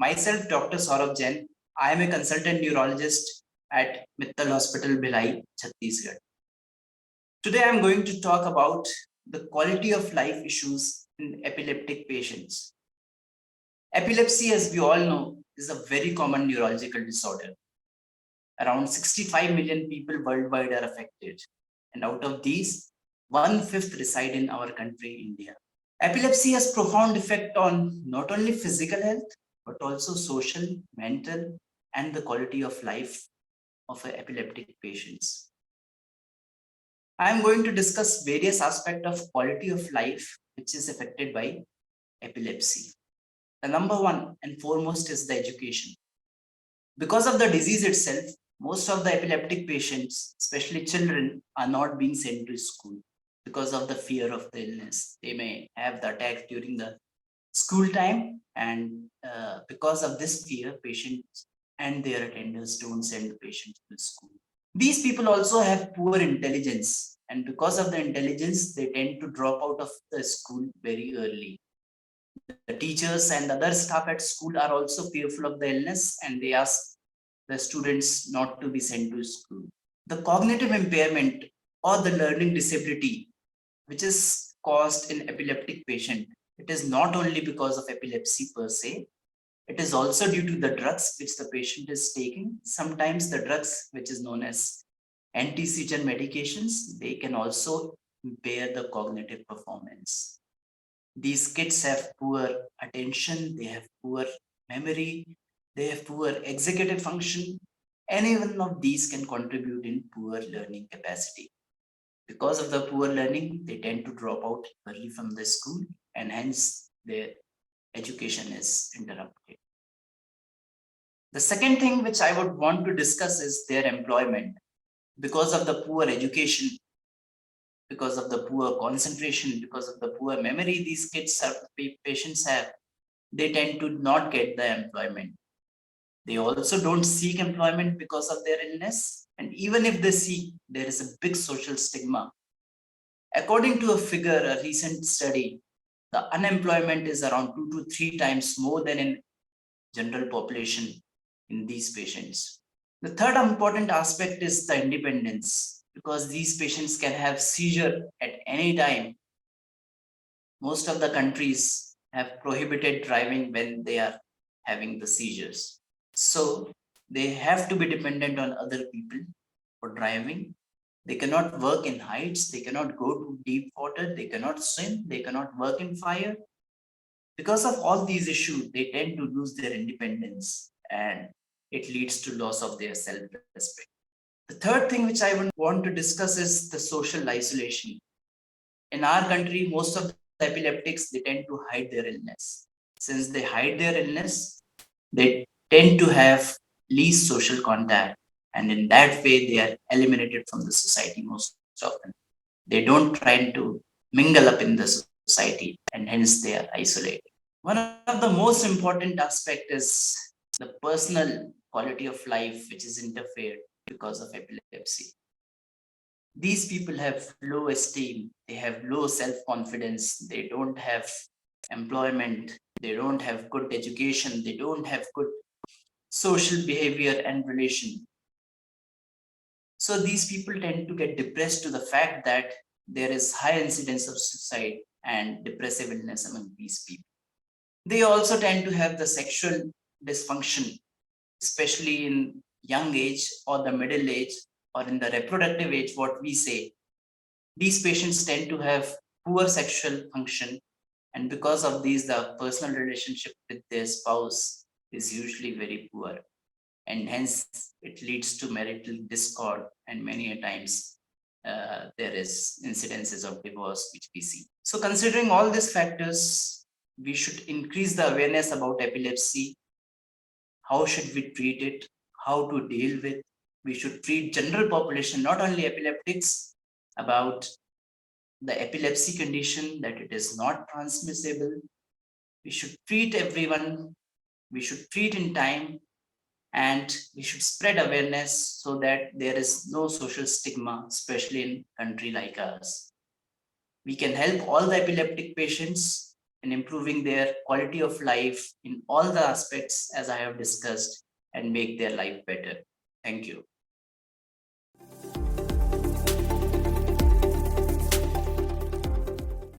Myself, Dr. Saurabh Jain. I am a consultant neurologist at Mittal Hospital, Bhilai, Chhattisgarh. Today, I am going to talk about the quality of life issues in epileptic patients. Epilepsy, as we all know, is a very common neurological disorder. Around 65 million people worldwide are affected, and out of these, one-fifth reside in our country, India. Epilepsy has profound effect on not only physical health, but also social, mental, and the quality of life of epileptic patients. I am going to discuss various aspects of quality of life which is affected by epilepsy. The number one and foremost is the education. Because of the disease itself, most of the epileptic patients, especially children, are not being sent to school because of the fear of the illness. They may have the attack during the school time, and because of this fear, patients and their attenders don't send the patients to school. These people also have poor intelligence, and because of the intelligence, they tend to drop out of the school very early. The teachers and other staff at school are also fearful of the illness, and they ask the students not to be sent to school. The cognitive impairment or the learning disability, which is caused in epileptic patient, it is not only because of epilepsy per se, it is also due to the drugs which the patient is taking. Sometimes the drugs, which is known as anti-seizure medications, they can also impair the cognitive performance. These kids have poor attention, they have poor memory, they have poor executive function. Any one of these can contribute in poor learning capacity. Because of the poor learning, they tend to drop out early from the school, and hence their education is interrupted. The second thing which I would want to discuss is their employment. Because of the poor education, because of the poor concentration, because of the poor memory these patients have, they tend to not get the employment. They also don't seek employment because of their illness. And even if they seek, there is a big social stigma. According to a figure, a recent study, the unemployment is around 2 to 3 times more than in general population in these patients. The third important aspect is the independence, because these patients can have seizure at any time. Most of the countries have prohibited driving when they are having the seizures. So they have to be dependent on other people for driving. They cannot work in heights, they cannot go to deep water, they cannot swim, they cannot work in fire. Because of all these issues, they tend to lose their independence, and it leads to loss of their self-respect. The third thing which I would want to discuss is the social isolation. In our country, most of the epileptics, they tend to hide their illness. Since they hide their illness, they tend to have least social contact, and in that way, they are eliminated from the society most often. They don't try to mingle up in the society, and hence they are isolated. One of the most important aspect is the personal quality of life, which is interfered because of epilepsy. These people have low esteem, they have low self-confidence, they don't have employment, they don't have good education, they don't have good social behavior and relation. So these people tend to get depressed to the fact that there is high incidence of suicide and depressive illness among these people. They also tend to have the sexual dysfunction, especially in young age or the middle age or in the reproductive age, what we say. These patients tend to have poor sexual function, and because of these, the personal relationship with their spouse is usually very poor, and hence it leads to marital discord, and many a times there is incidences of divorce which we see. So considering all these factors, we should increase the awareness about epilepsy. How should we treat it? How to deal with? We should treat general population, not only epileptics, about the epilepsy condition, that it is not transmissible. We should treat everyone. We should treat in time, and we should spread awareness so that there is no social stigma, especially in a country like ours. We can help all the epileptic patients in improving their quality of life in all the aspects as I have discussed and make their life better. Thank you.